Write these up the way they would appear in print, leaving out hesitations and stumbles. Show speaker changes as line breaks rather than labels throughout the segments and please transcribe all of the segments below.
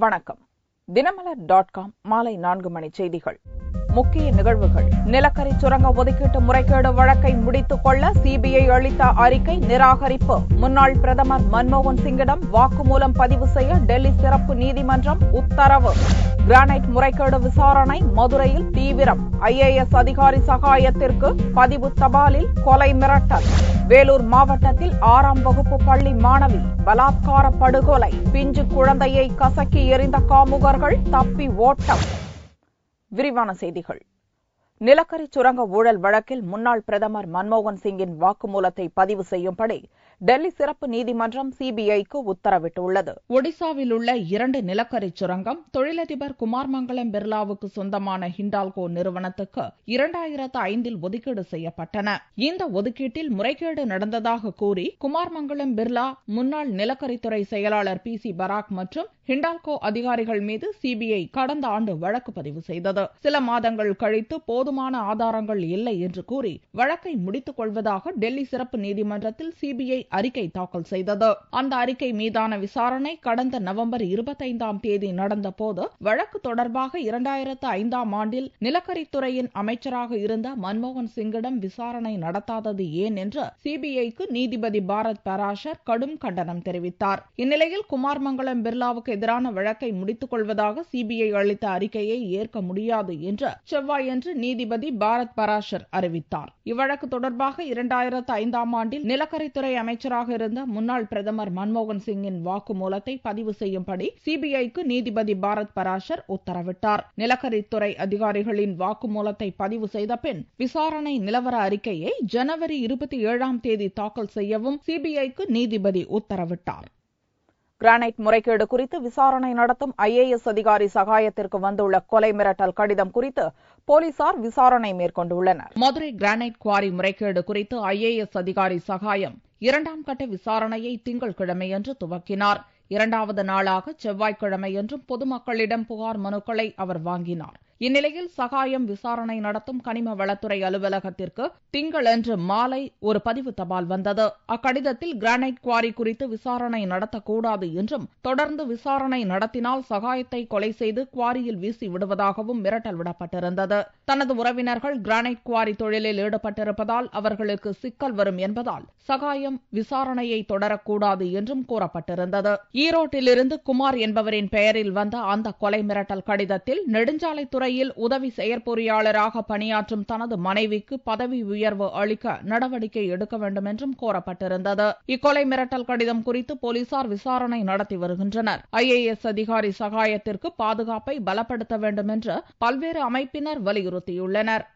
வணக்கம். தினமலர்.com மாலை 4 மணி செய்திகள். முக்கிய நிகழ்வுகள். நிலக்கரி சுரங்க ஒதுக்கீட்டு முறைகேடு வழக்கை முடித்துக் கொள்ள சிபிஐ அளித்த அறிக்கை நிராகரிப்பு. முன்னாள் பிரதமர் மன்மோகன் சிங்கிடம் வாக்குமூலம் பதிவு செய்ய டெல்லி சிறப்பு நீதிமன்றம் உத்தரவு. கிரானைட் முறைகேடு விசாரணை மதுரையில் தீவிரம். IAS அதிகாரி சகாயத்திற்கு பதிவு தபாலில் கொலை மிரட்டல். வேலூர் மாவட்டத்தில் 6ஆம் வகுப்பு பள்ளி மாணவி பலாத்கார படுகொலை. பிஞ்சு குழந்தையை கசக்கி எறிந்த காமுகர்கள் தப்பி ஓட்டம். விரிவான செய்திகள். நிலக்கரி சுரங்க ஊழல் வழக்கில் முன்னாள் பிரதமர் மன்மோகன் சிங்கின் வாக்குமூலத்தை பதிவு செய்யும்படி டெல்லி சிறப்பு நீதிமன்றம் சிபிஐக்கு உத்தரவிட்டுள்ளது. ஒடிசாவில் உள்ள 2 நிலக்கரி சுரங்கம் தொழிலதிபர் குமார்மங்கலம் பிர்லாவுக்கு சொந்தமான ஹிண்டால்கோ நிறுவனத்துக்கு 2005இல் ஒதுக்கீடு செய்யப்பட்டன. இந்த ஒதுக்கீட்டில் முறைகேடு நடந்ததாக கூறி குமார்மங்கலம் பிர்லா, முன்னாள் நிலக்கரித்துறை செயலாளர் PC பராக் மற்றும் ஹிண்டால்கோ அதிகாரிகள் மீது சிபிஐ கடந்த ஆண்டு வழக்கு பதிவு செய்தது. சில மாதங்கள் கழித்து போதுமான ஆதாரங்கள் இல்லை என்று கூறி வழக்கை முடித்துக் கொள்வதாக டெல்லி சிறப்பு நீதிமன்றத்தில் சிபிஐ அறிக்கை தாக்கல் செய்தது. அந்த அறிக்கை மீதான விசாரணை கடந்த நவம்பர் 25ஆம் தேதி நடந்தபோது வழக்கு தொடர்பாக 2005ஆம் ஆண்டில் நிலக்கரித்துறையின் அமைச்சராக இருந்த மன்மோகன் சிங்கிடம் விசாரணை நடத்தாதது ஏன் என்று சிபிஐக்கு நீதிபதி பாரத் பராஷர் கடும் கண்டனம் தெரிவித்தார். இந்நிலையில் குமார்மங்கலம் பிர்லாவுக்கு எதிரான வழக்கை முடித்துக் கொள்வதாக சிபிஐ அளித்த அறிக்கையை ஏற்க முடியாது என்று செவ்வாயன்று நீதிபதி பாரத் பராஷர் அறிவித்தார். இவ்வழக்கு தொடர்பாக 2005ஆம் ஆண்டில் நிலக்கரித்துறை அமைச்சராக இருந்த முன்னாள் பிரதமர் மன்மோகன் சிங்கின் வாக்குமூலத்தை பதிவு செய்யும்படி சிபிஐக்கு நீதிபதி பாரத் பராஷர் உத்தரவிட்டார். நிலக்கரித்துறை அதிகாரிகளின் வாக்குமூலத்தை பதிவு செய்த பின் விசாரணை நிலவர அறிக்கையை ஜனவரி 27ஆம் தேதி தாக்கல் செய்யவும் சிபிஐக்கு நீதிபதி உத்தரவிட்டார். கிரானைட் முறைகேடு குறித்து விசாரணை நடத்தும் IAS அதிகாரி சகாயத்திற்கு வந்துள்ள கொலை மிரட்டல் கடிதம் குறித்து போலீசார் விசாரணை மேற்கொண்டுள்ளனர். மதுரை கிரானைட் குவாரி முறைகேடு குறித்து IAS அதிகாரி சகாயம் 2ஆம் கட்ட விசாரணையை திங்கட்கிழமையன்று துவக்கினார். 2வது நாளாக செவ்வாய்க்கிழமையன்றும் பொதுமக்களிடம் புகார் மனுக்களை அவர் வாங்கினார். இந்நிலையில் சகாயம் விசாரணை நடத்தும் கனிம வளத்துறை அலுவலகத்திற்கு திங்களன்று மாலை ஒரு பதிவு தபால் வந்தது. அக்கடிதத்தில் கிரானைட் குவாரி குறித்து விசாரணை நடத்தக்கூடாது என்றும், தொடர்ந்து விசாரணை நடத்தினால் சகாயத்தை கொலை செய்து குவாரியில் வீசி விடுவதாகவும் மிரட்டல் விடப்பட்டிருந்தது. தனது உறவினர்கள் கிரானைட் குவாரி தொழிலில் ஈடுபட்டிருப்பதால் அவர்களுக்கு சிக்கல் வரும் என்பதால் சகாயம் விசாரணையை தொடரக்கூடாது என்றும் கூறப்பட்டிருந்தது. ஈரோட்டிலிருந்து குமார் என்பவரின் பெயரில் வந்த அந்த கொலை மிரட்டல் கடிதத்தில் நெடுஞ்சாலைத்துறை உதவி செயற்பொறியாளராக பணியாற்றும் தனது மனைவிக்கு பதவி உயர்வு அளிக்க நடவடிக்கை எடுக்க வேண்டும் என்றும் கோரப்பட்டிருந்தது. இக்கொலை மிரட்டல் கடிதம் குறித்து போலீசார் விசாரணை நடத்தி வருகின்றனர். IAS அதிகாரி சகாயத்திற்கு பாதுகாப்பை பலப்படுத்த வேண்டும் என்று பல்வேறு அமைப்பினர் வலியுறுத்தியுள்ளனர்.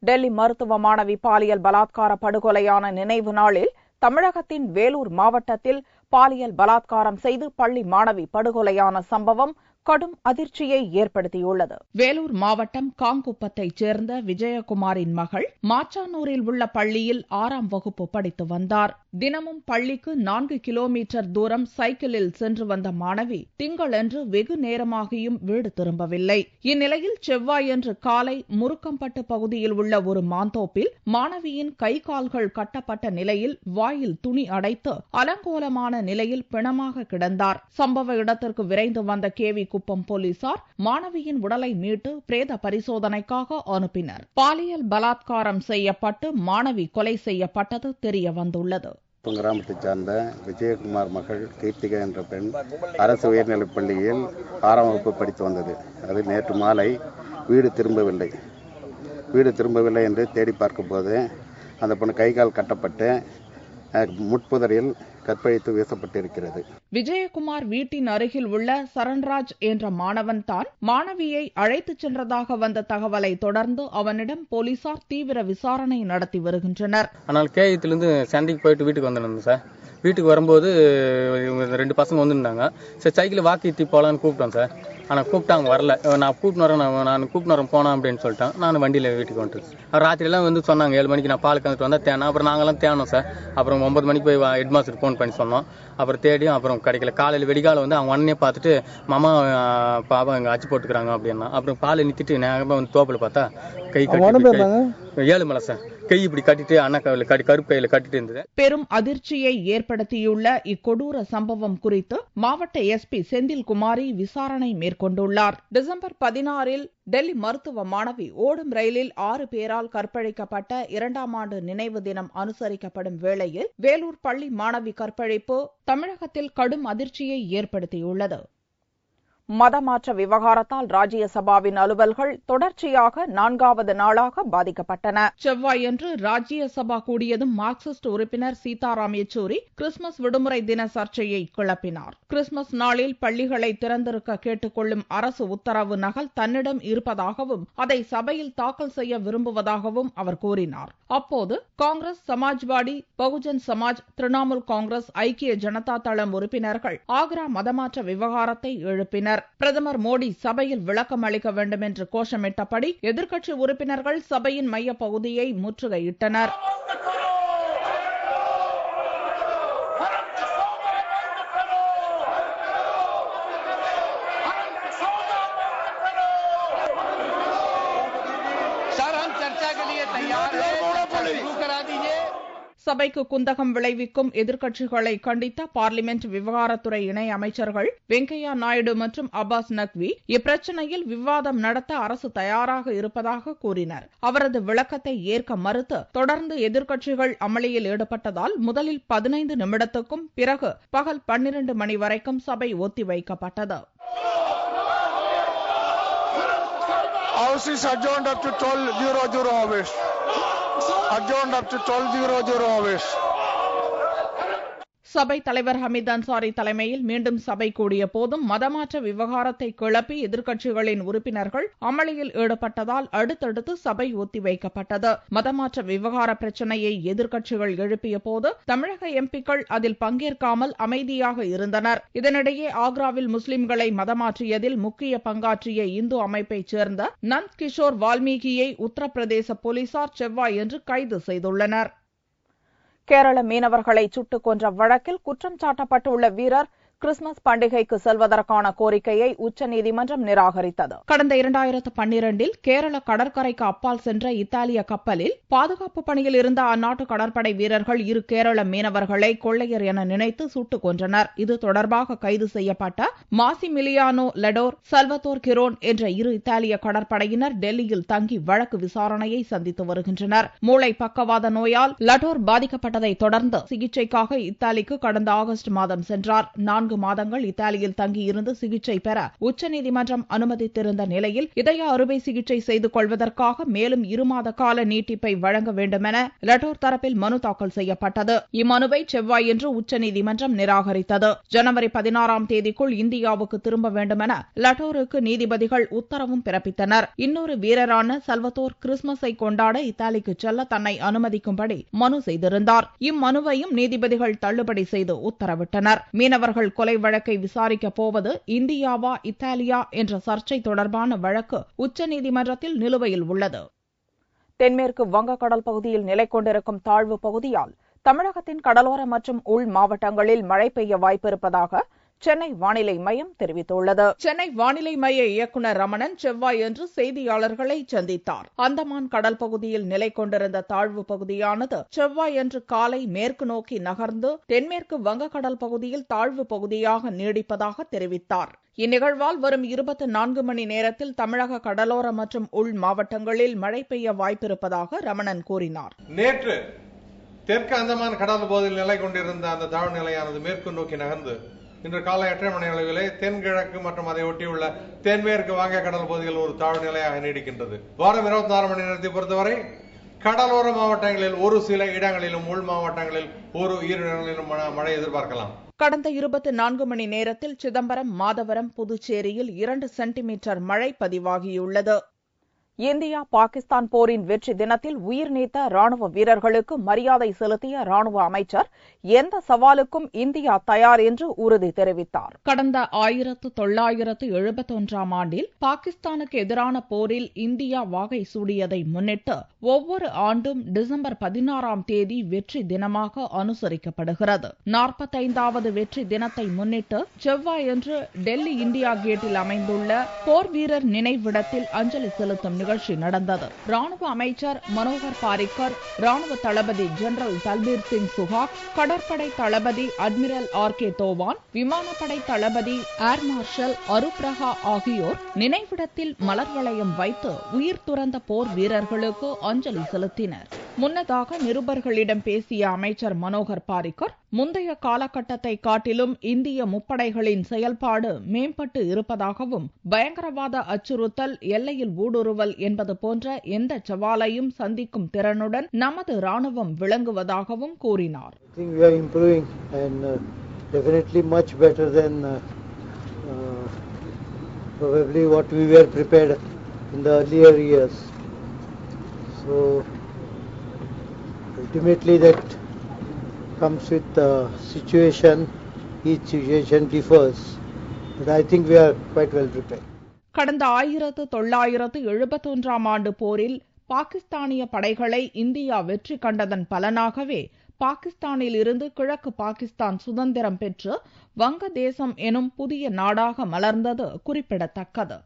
டெல்லி மருத்துவ மாணவி பாலியல் பலாத்கார படுகொலையான நினைவு நாளில் தமிழகத்தின் வேலூர் மாவட்டத்தில் பாலியல் பலாத்காரம் செய்து பள்ளி மாணவி படுகொலையான சம்பவம் கடும் அதிர்ச்சியை ஏற்படுத்தியுள்ளது. வேலூர் மாவட்டம் காங்குப்பத்தைச் சேர்ந்த விஜயகுமாரின் மகள் மாச்சானூரில் உள்ள பள்ளியில் 6ஆம் வகுப்பு படித்து வந்தார். தினமும் பள்ளிக்கு 4 கிலோமீட்டர் தூரம் சைக்கிளில் சென்று வந்த மாணவி திங்களன்று வெகு நேரமாகியும் வீடு திரும்பவில்லை. இந்நிலையில் செவ்வாயன்று காலை முருக்கம்பட்டு பகுதியில் உள்ள ஒரு மாந்தோப்பில் மாணவியின் கை கால்கள் கட்டப்பட்ட நிலையில் வாயில் துணி அடைத்து அலங்கோலமான நிலையில் பிணமாக கிடந்தார். சம்பவ இடத்திற்கு விரைந்து வந்த கேவி குப்பம் போலீசார் மாணவியின் உடலை மீட்டு பிரேத பரிசோதனைக்காக அனுப்பினர். பாலியல் பலாத்காரம் செய்யப்பட்டு மாணவி கொலை செய்யப்பட்டது தெரிய வந்துள்ளது.
கிராமத்தைச் சார்ந்த விஜயகுமார் மகள் கீர்த்திகா என்ற பெண் அரசு உயர்நிலைப் பள்ளியில் 6ஆம் வகுப்பு படித்து வந்தது. அது நேற்று மாலை வீடு திரும்பவில்லை என்று தேடி பார்க்கும்போது அந்த பொண்ணு கை கால் கட்டப்பட்டு முட்புதரில் கற்பழித்து வீசப்பட்டிருக்கிறது.
விஜயகுமார் வீட்டின் அருகில் உள்ள சரண்ராஜ் என்ற மாணவன் தான் மாணவியை அழைத்துச் சென்றதாக வந்த தகவலை தொடர்ந்து அவனிடம் போலீசார் தீவிர விசாரணை நடத்தி வருகின்றனர்.
ஆனால் கேயத்திலிருந்து சண்டைக்கு போயிட்டு வீட்டுக்கு வந்திருந்தோம் சார். வீட்டுக்கு வரும்போது 2 பசங்க வந்துருந்தாங்க. சரி சைக்கிள் வாக்கிட்டு போகலான்னு கூப்பிட்டோம் சார். ஆனால் கூப்பிட்டாங்க வரல. நான் கூப்பிட்டு வரேன் போனேன் அப்படின்னு சொல்லிட்டேன். நான் வண்டியில் வீட்டுக்கு வந்துட்டு ராத்திரிலாம் வந்து சொன்னாங்க 7 மணிக்கு நான் பால் கந்துட்டு வந்தால் தேனேன். அப்புறம் நாங்களாம் தேனோம் சார். அப்புறம் 9 மணிக்கு போய் ஹெட் மாஸ்டர் ஃபோன் பண்ணி சொன்னோம். அப்புறம் தேடியும் அப்புறம் கிடைக்கல. காலையில் வெடிகாலம் வந்து அவங்க உடனே பார்த்துட்டு மாமா பாப்பா இங்கே அச்சு போட்டுக்கிறாங்க அப்படின்னா. அப்புறம் பாலை நிறுத்திட்டு நேரமாக வந்து தோப்பில் பார்த்தா கை கட்டி 7 மலை சார் கை இப்படி கட்டிட்டு அண்ணா கையில் கருப்பு கையில் கட்டிட்டு இருந்தது.
பெரும் அதிர்ச்சியை ஏற்படுத்தியுள்ள இக்கொடூர சம்பவம் குறித்து மாவட்ட எஸ்பி செந்தில்குமாரி விசாரணை மேற்கொண்டுள்ளார். டிசம்பர் 16 டெல்லி மருத்துவ மாணவி ஓடும் ரயிலில் 6 பேரால் கற்பழிக்கப்பட்ட 2ஆம் ஆண்டு நினைவு தினம் அனுசரிக்கப்படும் வேளையில் வேலூர் பள்ளி மாணவி கற்பழிப்பு தமிழகத்தில் கடும் அதிர்ச்சியை ஏற்படுத்தியுள்ளது. மதமாற்ற விவகாரத்தால் ராஜ்யசபாவின் அலுவல்கள் தொடர்ச்சியாக 4வது நாளாக பாதிக்கப்பட்டன. செவ்வாயன்று ராஜ்யசபா கூடியதும் மார்க்சிஸ்ட் உறுப்பினர் சீதாராம் யெச்சூரி கிறிஸ்துமஸ் விடுமுறை தின சர்ச்சையை கிளப்பினார். கிறிஸ்துமஸ் நாளில் பள்ளிகளை திறந்திருக்க கேட்டுக்கொள்ளும் அரசு உத்தரவு நகல் தன்னிடம் இருப்பதாகவும் அதை சபையில் தாக்கல் செய்ய விரும்புவதாகவும் அவர் கூறினார். அப்போது காங்கிரஸ், சமாஜ்வாடி, பகுஜன் சமாஜ், திரிணாமுல் காங்கிரஸ், ஐக்கிய ஜனதா தளம் உறுப்பினர்கள் ஆக்ரா மதமாற்ற விவகாரத்தை எழுப்பினர். பிரதமர் மோடி சபையில் விளக்கம் அளிக்க வேண்டும் என்று கோஷமிட்டபடி எதிர்க்கட்சி உறுப்பினர்கள் சபையின் மைய பகுதியை முற்றுகையிட்டனர். சபைக்கு குந்தகம் விளைவிக்கும் எதிர்க்கட்சிகளை கண்டித்த பார்லிமென்ட் விவகாரத்துறை இணை அமைச்சர்கள் வெங்கையா நாயுடு மற்றும் அப்பாஸ் நக்வி இப்பிரச்சினையில் விவாதம் நடத்த அரசு தயாராக இருப்பதாக கூறினர். அவரது விளக்கத்தை ஏற்க மறுத்து தொடர்ந்து எதிர்க்கட்சிகள் அமளியில் ஈடுபட்டதால் முதலில் 15 நிமிடத்துக்கும் பிறகு பகல் 12 மணி வரைக்கும் சபை ஒத்திவைக்கப்பட்டது. சபை தலைவர் ஹமீத் அன்சாரி தலைமையில் மீண்டும் சபை கூடிய போதும் மதமாற்ற விவகாரத்தை கிளப்பி எதிர்க்கட்சிகளின் உறுப்பினர்கள் அமளியில் ஈடுபட்டதால் அடுத்தடுத்து சபை ஒத்திவைக்கப்பட்டது. மதமாற்ற விவகார பிரச்சினையை எதிர்க்கட்சிகள் எழுப்பிய போது தமிழக எம்பிக்கள் அதில் பங்கேற்காமல் அமைதியாக இருந்தனர். இதனிடையே ஆக்ராவில் முஸ்லிம்களை மதமாற்றியதில் முக்கிய பங்காற்றிய இந்து அமைப்பைச் சேர்ந்த நந்த் கிஷோர் வால்மீகியை உத்தரப்பிரதேச போலீசார் செவ்வாயன்று கைது செய்துள்ளனர். கேரள மீனவர்களை சுட்டுக் கொன்ற வழக்கில் குற்றம் சாட்டப்பட்டுள்ள வீரர் கிறிஸ்துமஸ் பண்டிகைக்கு செல்வதற்கான கோரிக்கையை உச்சநீதிமன்றம் நிராகரித்தது. கடந்த 2012 கேரள கடற்கரைக்கு அப்பால் சென்ற இத்தாலிய கப்பலில் பாதுகாப்பு பணியில் இருந்த அந்நாட்டு கடற்படை வீரர்கள் 2 கேரள மீனவர்களை கொள்ளையர் என நினைத்து சுட்டுக் கொன்றனர். இது தொடர்பாக கைது செய்யப்பட்ட மாசிமிலியானோ லடோர், சல்வத்தோர் கிரோன் என்ற 2 இத்தாலிய கடற்படையினர் டெல்லியில் தங்கி வழக்கு விசாரணையை சந்தித்து வருகின்றனர். மூளை பக்கவாத நோயால் லடோர் பாதிக்கப்பட்டதை தொடர்ந்து சிகிச்சைக்காக இத்தாலிக்கு கடந்த ஆகஸ்ட் மாதம் சென்றார். 4 மாதங்கள் இத்தாலியில் தங்கியிருந்து சிகிச்சை பெற உச்சநீதிமன்றம் அனுமதித்திருந்த நிலையில் இதய அறுவை சிகிச்சை செய்து கொள்வதற்காக மேலும் 2 மாத கால நீட்டிப்பை வழங்க வேண்டுமென லடோர் தரப்பில் மனு தாக்கல் செய்யப்பட்டது. இம்மனுவை செவ்வாயன்று உச்சநீதிமன்றம் நிராகரித்தது. ஜனவரி 16ஆம் தேதிக்குள் இந்தியாவுக்கு திரும்ப வேண்டுமென லடோருக்கு நீதிபதிகள் உத்தரவும் பிறப்பித்தனர். இன்னொரு வீரரான சல்வத்தோர் கிறிஸ்துமஸை கொண்டாட இத்தாலிக்கு செல்ல தன்னை அனுமதிக்கும்படி மனு செய்திருந்தார். இம்மனுவையும் நீதிபதிகள் தள்ளுபடி செய்து உத்தரவிட்டனர். மீனவர்கள் கொலை வழக்கை விசாரிக்கப் போவது இந்தியாவா இத்தாலியா என்ற சர்ச்சை தொடர்பான வழக்கு உச்சநீதிமன்றத்தில் நிலுவையில் உள்ளது. தென்மேற்கு வங்கக்கடல் பகுதியில் நிலை கொண்டிருக்கும் தாழ்வு பகுதியால் தமிழகத்தின் கடலோர மற்றும் உள் மாவட்டங்களில் மழை பெய்ய வாய்ப்பிருப்பதாக சென்னை வானிலை மையம் தெரிவித்துள்ளது. சென்னை வானிலை மைய இயக்குநர் ரமணன் செவ்வாயன்று செய்தியாளர்களை சந்தித்தார். அந்தமான் கடல் பகுதியில் நிலை கொண்டிருந்த தாழ்வு பகுதியானது செவ்வாயன்று காலை மேற்கு நோக்கி நகர்ந்து தென்மேற்கு வங்கக்கடல் பகுதியில் தாழ்வு பகுதியாக நீடிப்பதாக தெரிவித்தார். இந்நிகழ்வால் வரும் 24 மணி நேரத்தில் தமிழக கடலோர மற்றும் உள் மாவட்டங்களில் மழை பெய்ய வாய்ப்பிருப்பதாக ரமணன் கூறினார்.
நேற்று தெற்கு அந்தமான் கடல் பகுதியில் நிலை கொண்டிருந்த அந்த தாழ்வு நிலையானது மேற்கு நோக்கி நகர்ந்து இன்று காலை 8:30 மணி அளவிலே தென்கிழக்கு மற்றும் அதை ஒட்டியுள்ள தென்மேற்கு வங்கக்கடல் பகுதியில் ஒரு தாழ்வு நிலையாக நீடிக்கின்றது. வாரம் 24 மணி நேரத்தை பொறுத்தவரை கடலோர மாவட்டங்களில் ஒரு சில இடங்களிலும் உள் மாவட்டங்களில் ஒரு 2 இடங்களிலும் மழை எதிர்பார்க்கலாம்.
கடந்த 24 மணி நேரத்தில் சிதம்பரம், மாதவரம், புதுச்சேரியில் 2 சென்டிமீட்டர் மழை பதிவாகியுள்ளது. இந்தியா பாகிஸ்தான் போரின் வெற்றி தினத்தில் உயிர் நீத்த ராணுவ வீரர்களுக்கு மரியாதை செலுத்திய ராணுவ அமைச்சர் எந்த சவாலுக்கும் இந்தியா தயார் என்று உறுதி தெரிவித்தார். கடந்த 1971 ஆண்டில் பாகிஸ்தானுக்கு எதிரான போரில் இந்தியா வாகை சூடியதை முன்னிட்டு ஒவ்வொரு ஆண்டும் டிசம்பர் 16ஆம் தேதி வெற்றி தினமாக அனுசரிக்கப்படுகிறது. 45வது வெற்றி தினத்தை முன்னிட்டு செவ்வாயன்று டெல்லி இந்தியா கேட்டில் அமைந்துள்ள போர் வீரர் நினைவிடத்தில் அஞ்சலி செலுத்தும் நிகழ்ச்சி நடந்தது. ராணுவ அமைச்சர் மனோகர் பாரிக்கர், ராணுவ தளபதி ஜெனரல் தல்பீர் சிங் சுஹாக், கடற்படை தளபதி அட்மிரல் R.K. தோவான், விமானப்படை தளபதி ஏர் மார்ஷல் அருப்ரஹா ஆகியோர் நினைவிடத்தில் மலர் வளையம் வைத்து உயிர் துறந்த போர் வீரர்களுக்கு அஞ்சலி செலுத்தினர். முன்னதாக நிருபர்களிடம் பேசிய அமைச்சர் மனோகர் பாரிக்கர், முந்தைய காலகட்டத்தை காட்டிலும் இந்திய முப்படைகளின் செயல்பாடு மேம்பட்டு இருப்பதாகவும் பயங்கரவாத அச்சுறுத்தல், எல்லையில் ஊடுருவல் என்பது போன்ற எந்த சவாலையும் சந்திக்கும் திறனுடன் நமது ராணுவம் விளங்குவதாகவும் கூறினார்.
Ultimately, that comes with the situation. Each situation differs, but I think we are quite well prepared.
கடந்த 1971 ஆண்டு போரில் பாகிஸ்தானிய படைகளை இந்தியா வெற்றி கண்டதன் பலனாகவே பாகிஸ்தானில் இருந்து கிழக்கு பாகிஸ்தான் சுதந்திரம் பெற்று வங்கதேசம் எனும் புதிய நாடாக மலர்ந்தது குறிப்பிடத்தக்கது.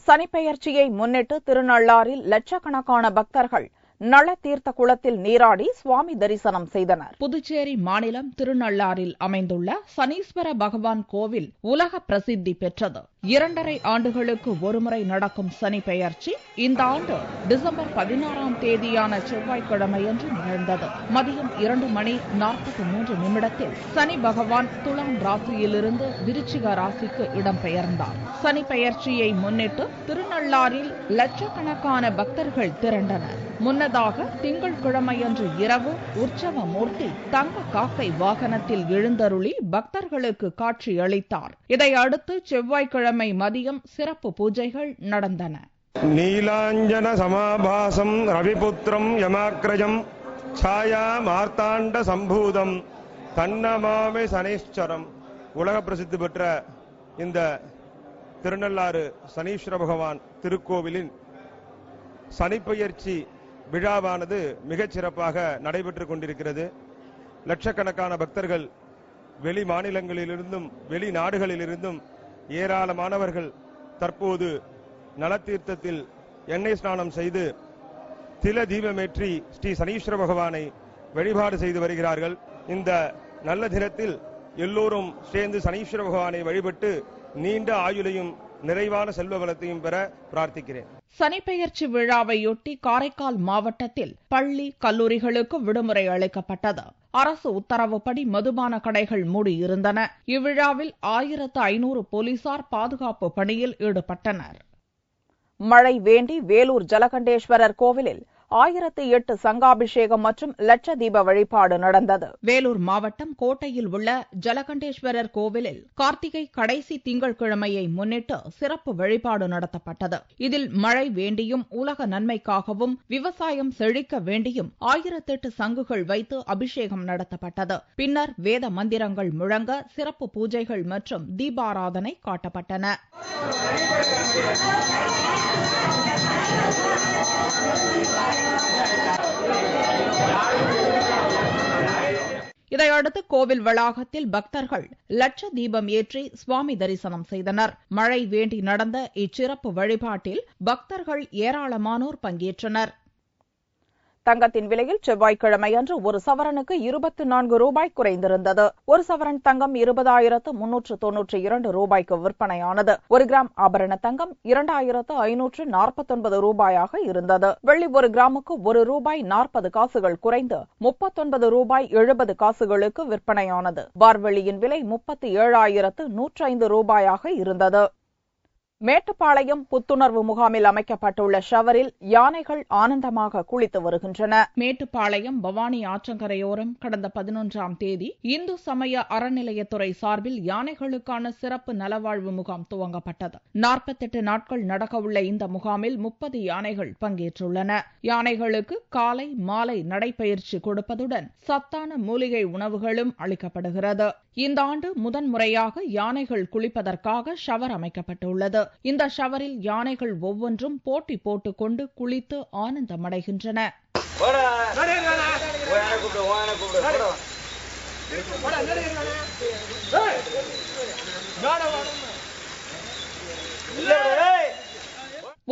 சனிப்பெயர்ச்சியை முன்னிட்டு திருநள்ளாறில் லட்சக்கணக்கான பக்தர்கள் நள தீர்த்த குளத்தில் நீராடி சுவாமி தரிசனம் செய்தனர். புதுச்சேரி மாநிலம் திருநள்ளாறில் அமைந்துள்ள சனீஸ்வர பகவான் கோவில் உலக பிரசித்தி பெற்றது. 2.5 ஆண்டுகளுக்கு ஒருமுறை நடக்கும் சனி பெயர்ச்சி இந்த ஆண்டு டிசம்பர் 16ஆம் தேதியான செவ்வாய்க்கிழமையன்று நிகழ்ந்தது. மதியம் 2:43 சனி பகவான் துலாம் ராசியிலிருந்து விருச்சிக ராசிக்கு இடம்பெயர்ந்தார். சனி பெயர்ச்சியை முன்னிட்டு திருநள்ளாறில் லட்சக்கணக்கான பக்தர்கள் திரண்டனர். முன்னதாக திங்கட்கிழமையன்று இரவு உற்சவ மூர்த்தி தங்க காக்கை வாகனத்தில் எழுந்தருளி பக்தர்களுக்கு காட்சியளித்தார். இதையடுத்து செவ்வாய்க்கிழமை மதியம் சிறப்பு பூஜைகள் நடந்தன.
நீலாஞ்சன சமாபாசம் ரவிபுத்திரம் யமாக்ரஜம் சாயா மார்த்தாண்ட சம்பூதம் தன்னமாமே சனீஸ்வரம். உலக பிரசித்தி பெற்ற இந்த திருநள்ளாறு சனீஸ்வர பகவான் திருக்கோவிலின் சனிப்பெயர்ச்சி விழாவானது மிகச் சிறப்பாக நடைபெற்றுக் கொண்டிருக்கிறது. லட்சக்கணக்கான பக்தர்கள் வெளி மாநிலங்களிலிருந்தும் வெளிநாடுகளிலிருந்தும் ஏராளமானவர்கள் தற்போது நலத்தீர்த்தத்தில் எண்ணெய் ஸ்நானம் செய்து தில தீபமேற்றி ஸ்ரீ சனீஸ்வர பகவானை வழிபாடு செய்து வருகிறார்கள். இந்த நல்ல தினத்தில் எல்லோரும் சேர்ந்து சனீஸ்வர பகவானை வழிபட்டு நீண்ட ஆயுளையும் நிறைவான செல்வ வளத்தையும் பெற பிரார்த்திக்கிறேன்.
சனிப்பெயர்ச்சி விழாவையொட்டி காரைக்கால் மாவட்டத்தில் பள்ளி, கல்லூரிகளுக்கு விடுமுறை அளிக்கப்பட்டது. அரசு உத்தரவுப்படி மதுபான கடைகள் மூடியிருந்தன. இவ்விழாவில் 1500 போலீசார் பாதுகாப்பு பணியில் ஈடுபட்டனர். மழை வேண்டி வேலூர் ஜலகண்டேஸ்வரர் கோவிலில் 1008 சங்காபிஷேகம் மற்றும் லட்ச தீப வழிபாடு நடந்தது. வேலூர் மாவட்டம் கோட்டையில் உள்ள ஜலகண்டேஸ்வரர் கோவிலில் கார்த்திகை கடைசி திங்கட்கிழமையை முன்னிட்டு சிறப்பு வழிபாடு நடத்தப்பட்டது. இதில் மழை வேண்டியும் உலக நன்மைக்காகவும் விவசாயம் செழிக்க வேண்டியும் 1008 சங்குகள் வைத்து அபிஷேகம் நடத்தப்பட்டது. பின்னர் வேத மந்திரங்கள் முழங்க சிறப்பு பூஜைகள் மற்றும் தீபாராதனை காட்டப்பட்டன. இதையடுத்து கோவில் வளாகத்தில் பக்தர்கள் லட்ச தீபம் ஏற்றி சுவாமி தரிசனம் செய்தனர். மழை வேண்டி நடந்த இச்சிறப்பு வழிபாட்டில் பக்தர்கள் ஏராளமானோர் பங்கேற்றனர். தங்கத்தின் விலையில் செவ்வாய்க்கிழமையன்று ஒரு சவரனுக்கு 24 ரூபாய் குறைந்திருந்தது. ஒரு சவரன் தங்கம் 20,392 ரூபாய்க்கு விற்பனையானது. 1 கிராம் ஆபரண தங்கம் 2,549 ரூபாயாக இருந்தது. வெள்ளி 1 கிராமுக்கு 1 ரூபாய் 40 காசுகள் குறைந்து 39 ரூபாய் 70 காசுகளுக்கு விற்பனையானது. பார்வெள்ளியின் விலை 37,105 ரூபாயாக இருந்தது. மேட்டுப்பாளையம் புத்துணர்வு முகாமில் அமைக்கப்பட்டுள்ள ஷவரில் யானைகள் ஆனந்தமாக குளித்து வருகின்றன. மேட்டுப்பாளையம் பவானி ஆற்றங்கரையோரம் கடந்த 11ஆம் தேதி இந்து சமய அறநிலையத்துறை சார்பில் யானைகளுக்கான சிறப்பு நலவாழ்வு முகாம் துவங்கப்பட்டது. 48 நாட்கள் நடக்கவுள்ள இந்த முகாமில் 30 யானைகள் பங்கேற்றுள்ளன. யானைகளுக்கு காலை மாலை நடைபயிற்சி கொடுப்பதுடன் சத்தான மூலிகை உணவுகளும் அளிக்கப்படுகிறது. இந்த ஆண்டு முதன்முறையாக யானைகள் குளிப்பதற்காக ஷவர் அமைக்கப்பட்டுள்ளது. இந்த ஷவரில் யானைகள் ஒவ்வொன்றும் போட்டி போட்டுக்கொண்டு குளித்து ஆனந்தமடைகின்றன.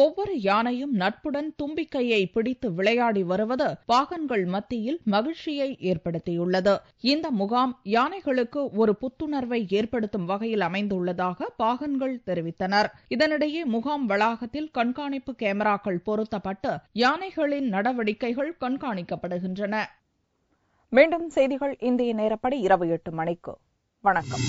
ஒவ்வொரு யானையும் நட்புடன் தும்பிக்கையை பிடித்து விளையாடி வருவது பாகன்கள் மத்தியில் மகிழ்ச்சியை ஏற்படுத்தியுள்ளது. இந்த முகாம் யானைகளுக்கு ஒரு புத்துணர்வை ஏற்படுத்தும் வகையில் அமைந்துள்ளதாக பாகன்கள் தெரிவித்தனர். இதனிடையே முகாம் வளாகத்தில் கண்காணிப்பு கேமராக்கள் பொருத்தப்பட்டு யானைகளின் நடவடிக்கைகள் கண்காணிக்கப்படுகின்றன. மீண்டும் செய்திகள் இந்திய நேரப்படி இரவு 8 மணிக்கு. வணக்கம்.